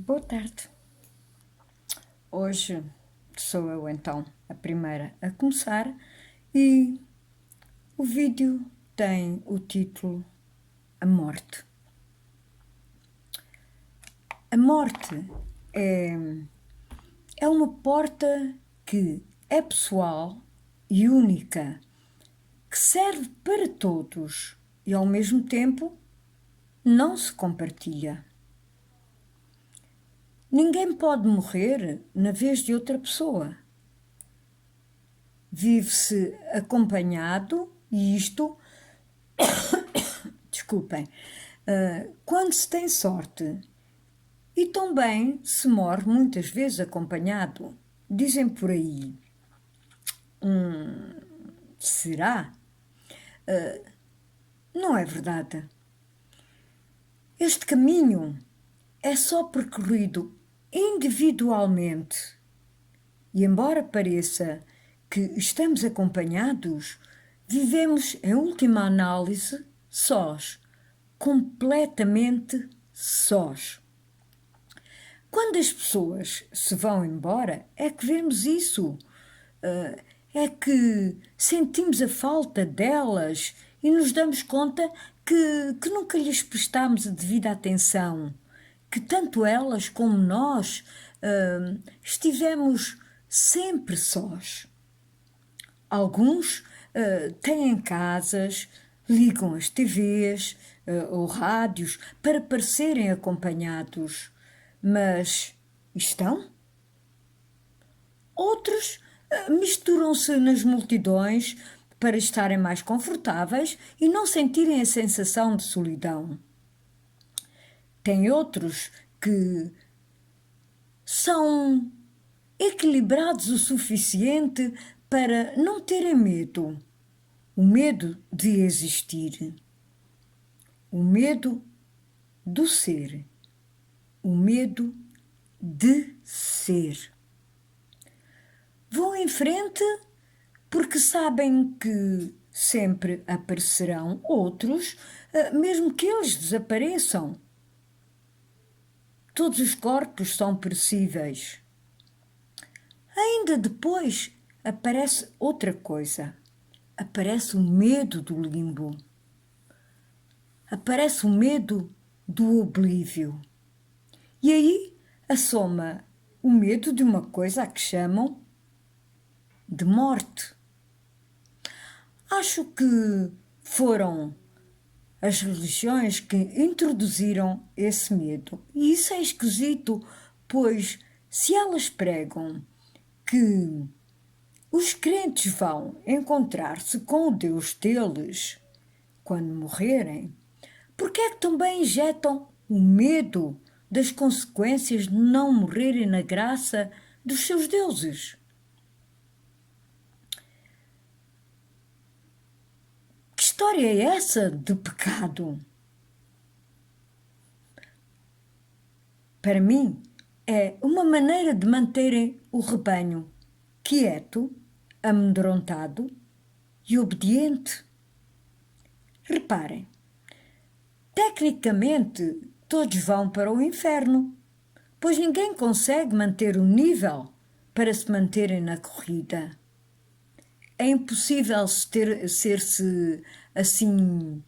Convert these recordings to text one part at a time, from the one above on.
Boa tarde. Hoje sou eu então a primeira a começar e o vídeo tem o título A Morte. A morte é uma porta que é pessoal e única, que serve para todos e ao mesmo tempo não se compartilha. Ninguém pode morrer na vez de outra pessoa. Vive-se acompanhado e isto, desculpem, quando se tem sorte. E também se morre muitas vezes acompanhado. Dizem por aí, será? Não é verdade. Este caminho é só percorrido individualmente. E embora pareça que estamos acompanhados, vivemos, em última análise, sós, completamente sós. Quando as pessoas se vão embora, é que vemos isso. É que sentimos a falta delas e nos damos conta que nunca lhes prestámos a devida atenção, que tanto elas como nós estivemos sempre sós. Alguns têm casas, ligam as TVs ou rádios para parecerem acompanhados, mas estão? Outros misturam-se nas multidões para estarem mais confortáveis e não sentirem a sensação de solidão. Tem outros que são equilibrados o suficiente para não terem medo. O medo de existir. O medo do ser. O medo de ser. Vão em frente porque sabem que sempre aparecerão outros, mesmo que eles desapareçam. Todos os corpos são perecíveis. Ainda depois aparece outra coisa. Aparece o medo do limbo. Aparece o medo do oblívio. E aí assoma o medo de uma coisa a que chamam de morte. Acho que foram as religiões que introduziram esse medo. E isso é esquisito, pois se elas pregam que os crentes vão encontrar-se com o Deus deles quando morrerem, por que é que também injetam o medo das consequências de não morrerem na graça dos seus deuses? Que história é essa de pecado? Para mim, é uma maneira de manterem o rebanho quieto, amedrontado e obediente. Reparem, tecnicamente todos vão para o inferno, pois ninguém consegue manter o nível para se manterem na corrida. É impossível ser-se assim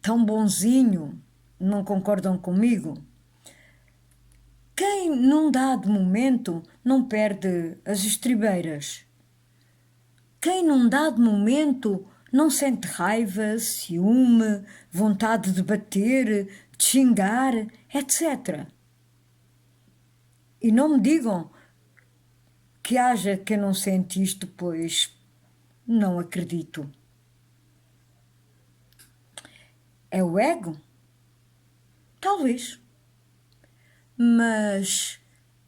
tão bonzinho, não concordam comigo? Quem num dado momento não perde as estribeiras? Quem num dado momento não sente raiva, ciúme, vontade de bater, de xingar, etc. E não me digam que haja quem não sente isto, pois não acredito. É o ego? Talvez. Mas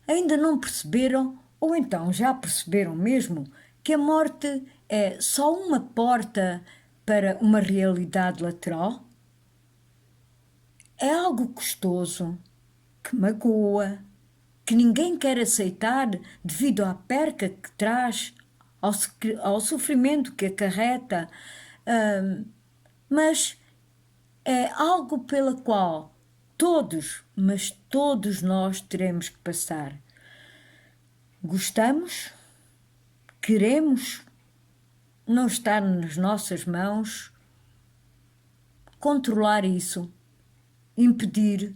ainda não perceberam, ou então já perceberam mesmo, que a morte é só uma porta para uma realidade lateral? É algo custoso, que magoa, que ninguém quer aceitar devido à perca que traz, ao sofrimento que acarreta, mas é algo pela qual todos, mas todos nós teremos que passar. Gostamos? Queremos? Não está nas nossas mãos controlar isso, impedir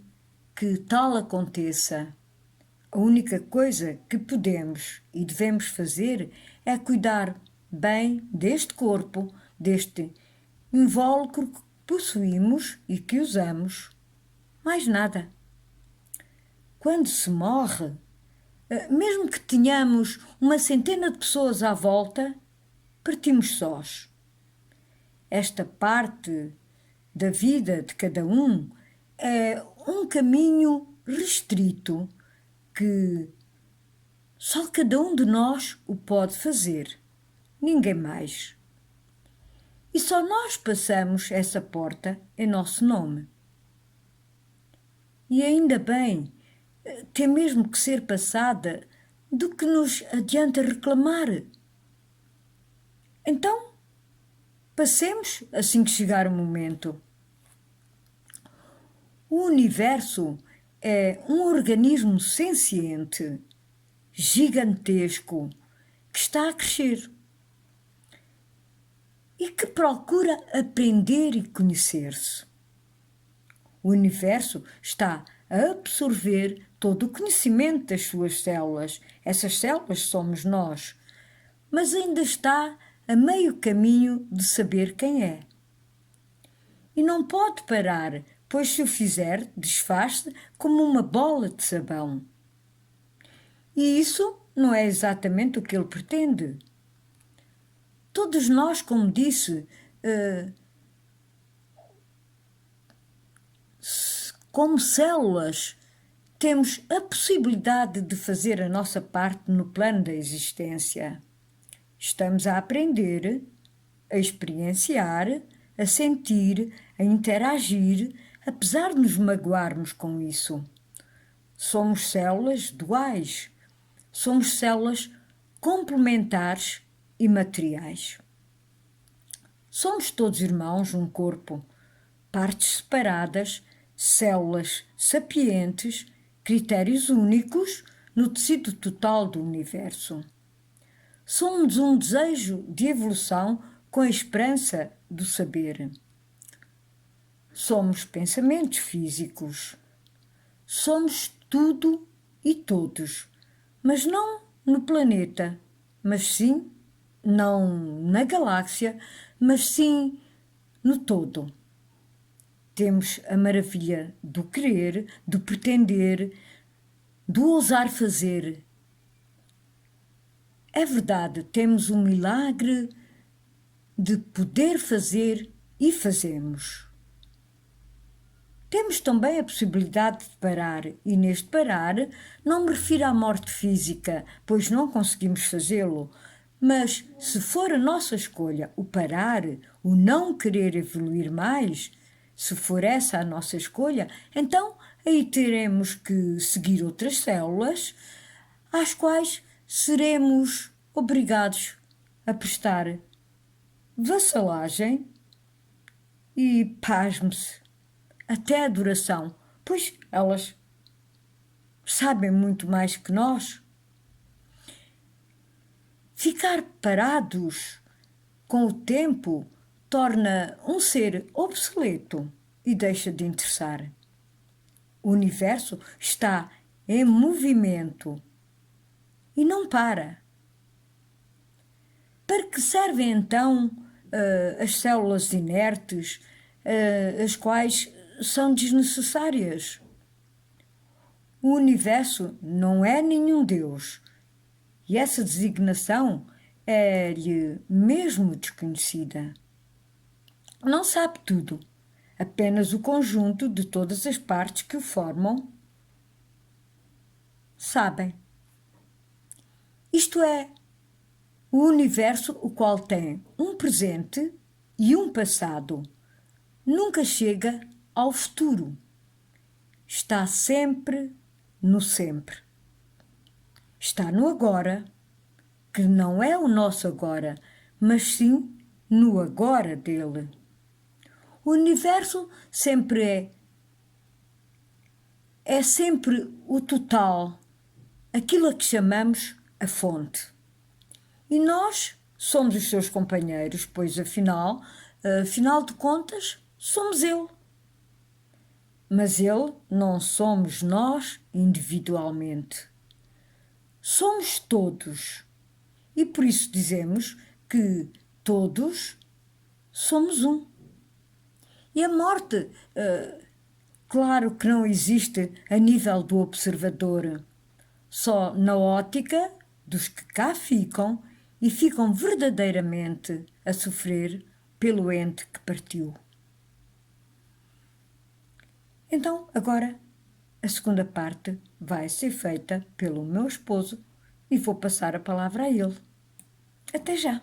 que tal aconteça. A única coisa que podemos e devemos fazer é cuidar bem deste corpo, deste invólucro que possuímos e que usamos. Mais nada. Quando se morre, mesmo que tenhamos uma centena de pessoas à volta, partimos sós. Esta parte da vida de cada um é um caminho restrito que só cada um de nós o pode fazer, ninguém mais. E só nós passamos essa porta em nosso nome. E ainda bem, tem mesmo que ser passada, do que nos adianta reclamar. Então, passemos assim que chegar o momento. O universo é um organismo senciente, gigantesco, que está a crescer e que procura aprender e conhecer-se. O universo está a absorver todo o conhecimento das suas células. Essas células somos nós, mas ainda está a meio caminho de saber quem é. E não pode parar, pois se o fizer, desfaz-se como uma bola de sabão. E isso não é exatamente o que ele pretende. Todos nós, como disse, como células, temos a possibilidade de fazer a nossa parte no plano da existência. Estamos a aprender, a experienciar, a sentir, a interagir, apesar de nos magoarmos com isso. Somos células duais, somos células complementares e materiais. Somos todos irmãos num corpo, partes separadas, células sapientes, critérios únicos no tecido total do universo. Somos um desejo de evolução com a esperança do saber. Somos pensamentos físicos. Somos tudo e todos, mas não no planeta, mas sim, não na galáxia, mas sim no todo. Temos a maravilha do querer, do pretender, do ousar fazer. É verdade, temos o milagre de poder fazer e fazemos. Temos também a possibilidade de parar, e neste parar não me refiro à morte física, pois não conseguimos fazê-lo, mas se for a nossa escolha o parar, o não querer evoluir mais, se for essa a nossa escolha, então aí teremos que seguir outras células, às quais seremos obrigados a prestar vassalagem e, pasme-se, até adoração, pois elas sabem muito mais que nós. Ficar parados com o tempo torna um ser obsoleto e deixa de interessar. O universo está em movimento e não para. Para que servem então as células inertes, as quais são desnecessárias? O universo não é nenhum Deus, e essa designação é-lhe mesmo desconhecida. Não sabe tudo, apenas o conjunto de todas as partes que o formam sabem. Isto é, o universo, o qual tem um presente e um passado, nunca chega ao futuro. Está sempre no sempre. Está no agora, que não é o nosso agora, mas sim no agora dele. O universo sempre é é sempre o total, aquilo a que chamamos a fonte. E nós somos os seus companheiros, pois afinal de contas, somos ele. Mas ele não somos nós individualmente. Somos todos. E por isso dizemos que todos somos um. E a morte, claro que não existe a nível do observador, só na ótica dos que cá ficam e ficam verdadeiramente a sofrer pelo ente que partiu. Então, agora, a segunda parte vai ser feita pelo meu esposo e vou passar a palavra a ele. Até já!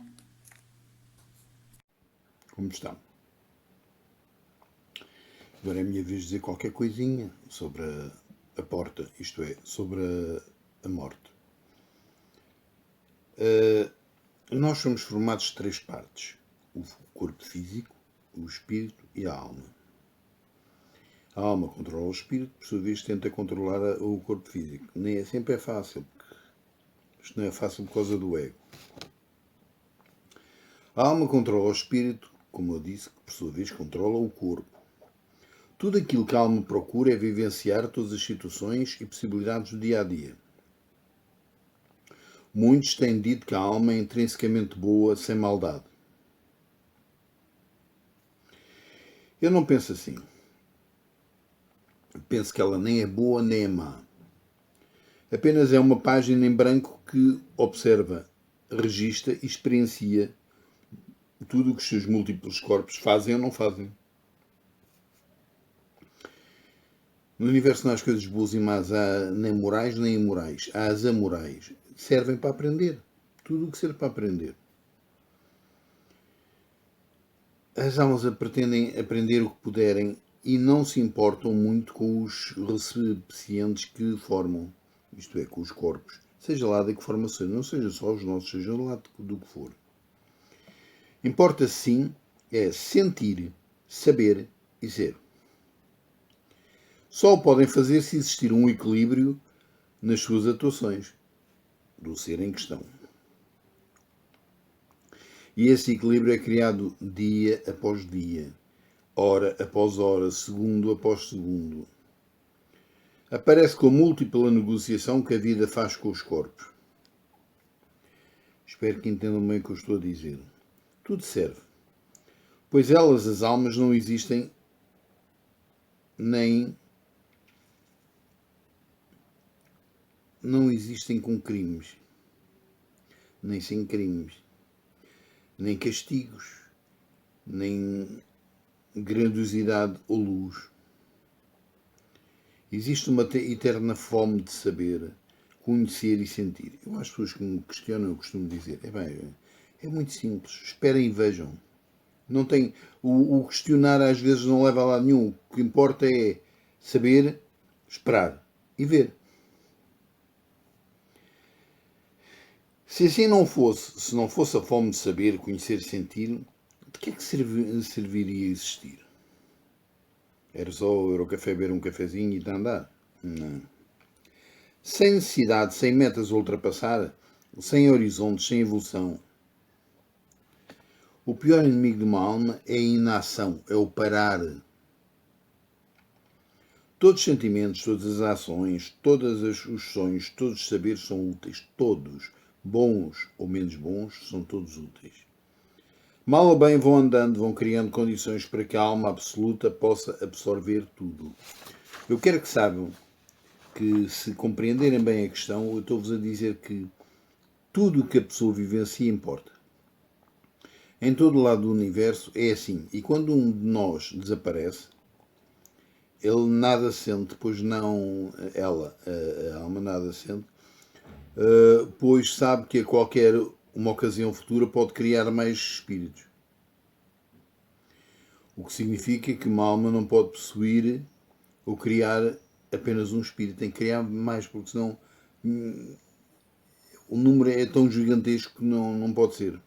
Como está? Agora é a minha vez de dizer qualquer coisinha sobre a porta, isto é, sobre a morte. Nós somos formados de três partes: o corpo físico, o espírito e a alma. A alma controla o espírito, por sua vez tenta controlar o corpo físico. Nem sempre é fácil, porque isto não é fácil por causa do ego. A alma controla o espírito, como eu disse, que por sua vez controla o corpo. Tudo aquilo que a alma procura é vivenciar todas as situações e possibilidades do dia a dia. Muitos têm dito que a alma é intrinsecamente boa, sem maldade. Eu não penso assim. Penso que ela nem é boa nem é má. Apenas é uma página em branco que observa, registra e experiencia tudo o que os seus múltiplos corpos fazem ou não fazem. No universo não há as coisas boas e más, há nem morais nem imorais, há as amorais. Servem para aprender. Tudo o que serve para aprender. As almas pretendem aprender o que puderem e não se importam muito com os recipientes que formam, isto é, com os corpos, seja lá de que forma seja, não seja só os nossos, seja lá do que for. Importa sim é sentir, saber e ser. Só o podem fazer se existir um equilíbrio nas suas atuações do ser em questão. E esse equilíbrio é criado dia após dia, hora após hora, segundo após segundo. Aparece com a múltipla negociação que a vida faz com os corpos. Espero que entendam bem o que eu estou a dizer. Tudo serve, pois elas, as almas, não existem com crimes, nem sem crimes, nem castigos, nem grandiosidade ou luz. Existe uma eterna fome de saber, conhecer e sentir. Eu às pessoas que me questionam, eu costumo dizer, é muito simples, esperem e vejam. Não tem, o questionar às vezes não leva a lado nenhum. O que importa é saber, esperar e ver. Se assim não fosse, se não fosse a fome de saber, conhecer e sentir, de que é que serviria existir? Era só ir ao café, beber um cafezinho e andar? Não. Sem necessidade, sem metas a ultrapassar, sem horizontes, sem evolução. O pior inimigo de uma alma é a inação, é o parar. Todos os sentimentos, todas as ações, todos os sonhos, todos os saberes são úteis. Todos, bons ou menos bons, são todos úteis. Mal ou bem vão andando, vão criando condições para que a alma absoluta possa absorver tudo. Eu quero que saibam que, se compreenderem bem a questão, eu estou-vos a dizer que tudo o que a pessoa vivencia importa. Em todo o lado do universo é assim. E quando um de nós desaparece, ele nada sente, pois não ela, a alma nada sente, pois sabe que a qualquer uma ocasião futura pode criar mais espíritos. O que significa que uma alma não pode possuir ou criar apenas um espírito, tem que criar mais, porque senão o número é tão gigantesco que não pode ser.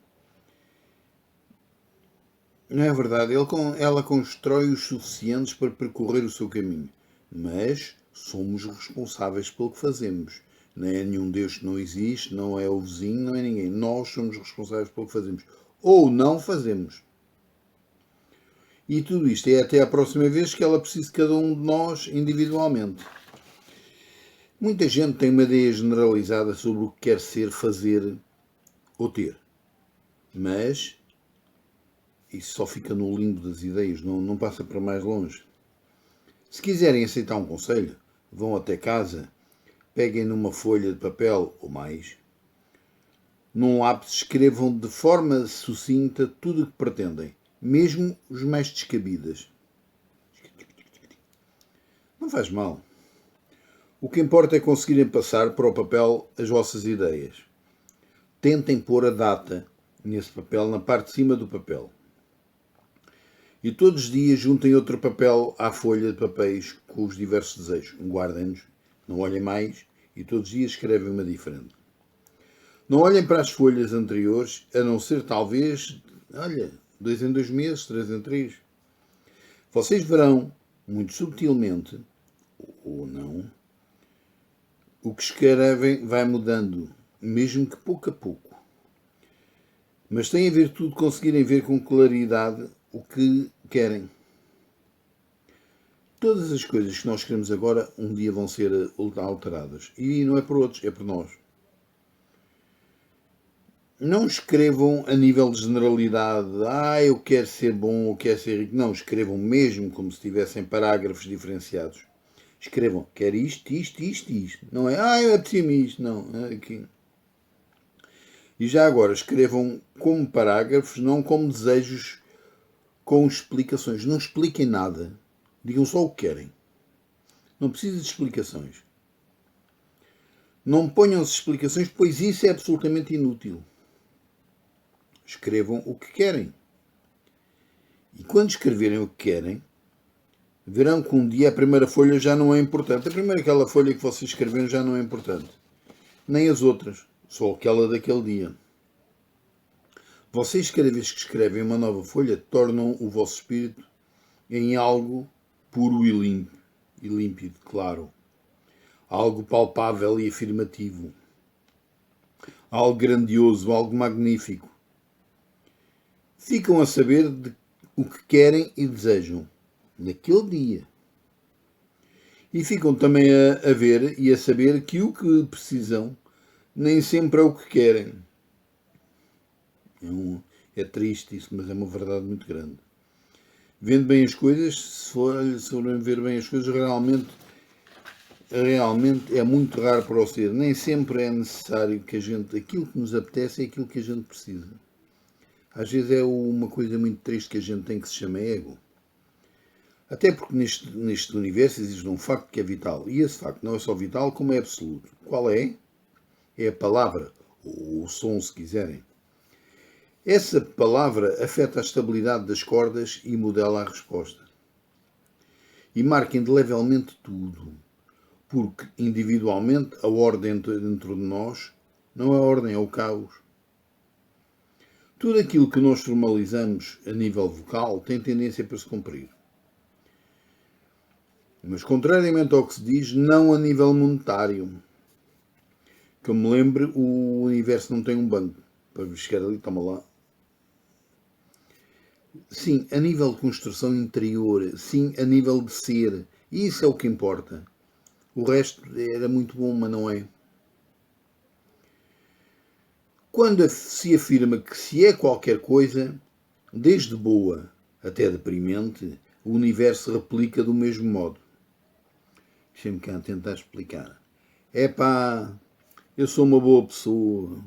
Não é verdade? Ela constrói os suficientes para percorrer o seu caminho. mas somos responsáveis pelo que fazemos. Não é nenhum Deus que não existe, não é o vizinho, não é ninguém. Nós somos responsáveis pelo que fazemos. Ou não fazemos. E tudo isto é até a próxima vez que ela precisa de cada um de nós individualmente. Muita gente tem uma ideia generalizada sobre o que quer ser, fazer ou ter. Mas isso só fica no limbo das ideias, não passa para mais longe. Se quiserem aceitar um conselho, vão até casa, peguem numa folha de papel ou mais, num lápis escrevam de forma sucinta tudo o que pretendem, mesmo os mais descabidas. Não faz mal. O que importa é conseguirem passar para o papel as vossas ideias. Tentem pôr a data nesse papel, na parte de cima do papel. E todos os dias juntem outro papel à folha de papéis com os diversos desejos. Guardem-nos, não olhem mais e todos os dias escrevem uma diferente. Não olhem para as folhas anteriores, a não ser talvez, 2 em 2 meses, 3 em 3. Vocês verão, muito subtilmente, ou não, o que escrevem vai mudando, mesmo que pouco a pouco. Mas tem a virtude de conseguirem ver com claridade o que querem. Todas as coisas que nós queremos agora, um dia vão ser alteradas. E não é por outros, é por nós. Não escrevam a nível de generalidade. Eu quero ser bom, eu quero ser rico. Não, escrevam mesmo como se tivessem parágrafos diferenciados. Escrevam, quero isto, isto, isto, isto. Não é, eu apetecia-me isto. Não, é aqui. E já agora, escrevam como parágrafos, não como desejos com explicações. Não expliquem nada. Digam só o que querem. Não precisa de explicações. Não ponham-se explicações, pois isso é absolutamente inútil. Escrevam o que querem. E quando escreverem o que querem, verão que um dia a primeira folha já não é importante. A primeira aquela folha que vocês escreveram já não é importante. Nem as outras. Só aquela daquele dia. Vocês, cada vez que escrevem uma nova folha, tornam o vosso espírito em algo puro e limpo. E límpido, claro. Algo palpável e afirmativo. Algo grandioso, algo magnífico. Ficam a saber o que querem e desejam naquele dia. E ficam também a ver e a saber que o que precisam nem sempre é o que querem. É triste isso, mas é uma verdade muito grande. Vendo bem as coisas, se forem ver bem as coisas, realmente é muito raro para o ser. Nem sempre é necessário que aquilo que nos apetece é aquilo que a gente precisa. Às vezes é uma coisa muito triste que a gente tem que se chama ego. Até porque neste universo existe um facto que é vital. E esse facto não é só vital, como é absoluto. Qual é? É a palavra, ou o som, se quiserem. Essa palavra afeta a estabilidade das cordas e modela a resposta. E marca indelevelmente tudo. Porque, individualmente, a ordem dentro de nós não é a ordem, é o caos. Tudo aquilo que nós formalizamos a nível vocal tem tendência para se cumprir. Mas, contrariamente ao que se diz, não a nível monetário. Que eu me lembre, o universo não tem um banco. Para chegar ali, toma lá. Sim, a nível de construção interior. Sim, a nível de ser. E isso é o que importa. O resto era muito bom, mas não é. Quando se afirma que se é qualquer coisa, desde boa até deprimente, o universo replica do mesmo modo. Deixem-me cá tentar explicar. Eu sou uma boa pessoa,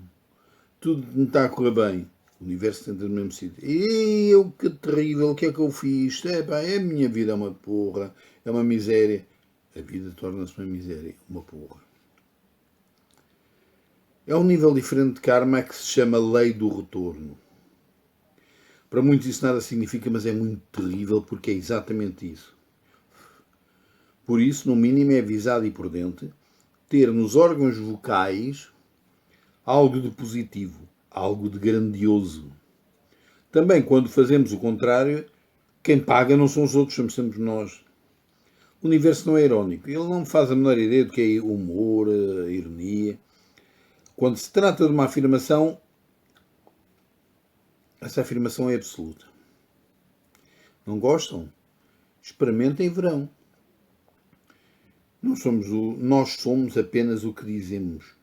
tudo me está a correr bem. O universo tenta no mesmo sítio. E eu, que terrível, o que é que eu fiz? A minha vida é uma porra, é uma miséria. A vida torna-se uma miséria, uma porra. É um nível diferente de karma que se chama lei do retorno. Para muitos isso nada significa, mas é muito terrível porque é exatamente isso. Por isso, no mínimo, é avisado e prudente ter nos órgãos vocais algo de positivo, algo de grandioso. Também, quando fazemos o contrário, quem paga não são os outros, somos sempre nós. O universo não é irónico. Ele não faz a menor ideia do que é humor, ironia. Quando se trata de uma afirmação, essa afirmação é absoluta. Não gostam? Experimentem e verão. Nós somos apenas o que dizemos.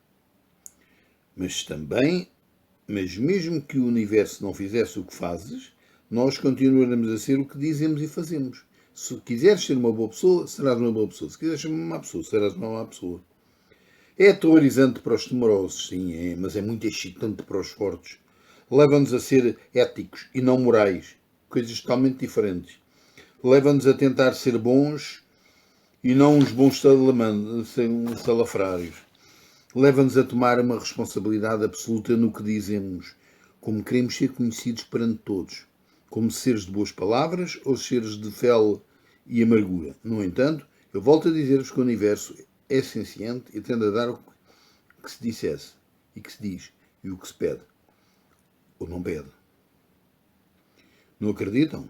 Mas mesmo que o universo não fizesse o que fazes, nós continuaremos a ser o que dizemos e fazemos. Se quiseres ser uma boa pessoa, serás uma boa pessoa. Se quiseres ser uma má pessoa, serás uma má pessoa. É aterrorizante para os temerosos, sim, é, mas é muito excitante para os fortes. Leva-nos a ser éticos e não morais, coisas totalmente diferentes. Leva-nos a tentar ser bons e não uns bons salafrários. Leva-nos a tomar uma responsabilidade absoluta no que dizemos, como queremos ser conhecidos perante todos, como seres de boas palavras ou seres de fel e amargura. No entanto, eu volto a dizer-vos que o universo é senciente e tende a dar o que se dissesse, e que se diz, e o que se pede, ou não pede. Não acreditam?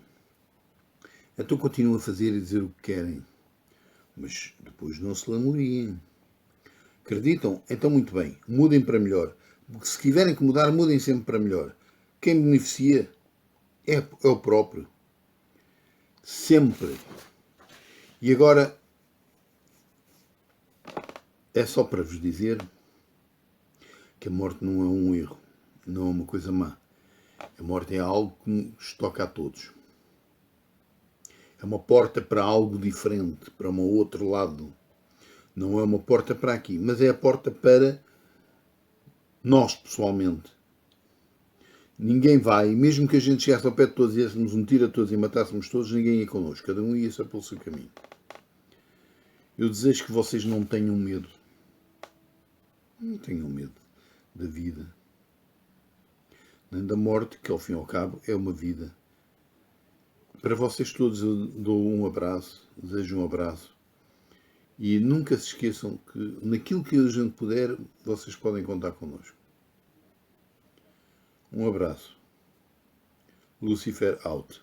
Então continuam a fazer e dizer o que querem, mas depois não se lamuriem. Acreditam? Então muito bem, mudem para melhor. Porque se tiverem que mudar, mudem sempre para melhor. Quem beneficia é o próprio. Sempre. E agora, é só para vos dizer que a morte não é um erro, não é uma coisa má. A morte é algo que nos toca a todos. É uma porta para algo diferente, para um outro lado. Não é uma porta para aqui, mas é a porta para nós, pessoalmente. Ninguém vai, mesmo que a gente chegasse ao pé de todos e dessemos um tiro a todos e matássemos todos, ninguém ia connosco. Cada um ia só pelo seu caminho. Eu desejo que vocês não tenham medo. Não tenham medo da vida. Nem da morte, que ao fim e ao cabo é uma vida. Para vocês todos eu dou um abraço, desejo um abraço. E nunca se esqueçam que naquilo que a gente puder, vocês podem contar connosco. Um abraço. Lucifer out.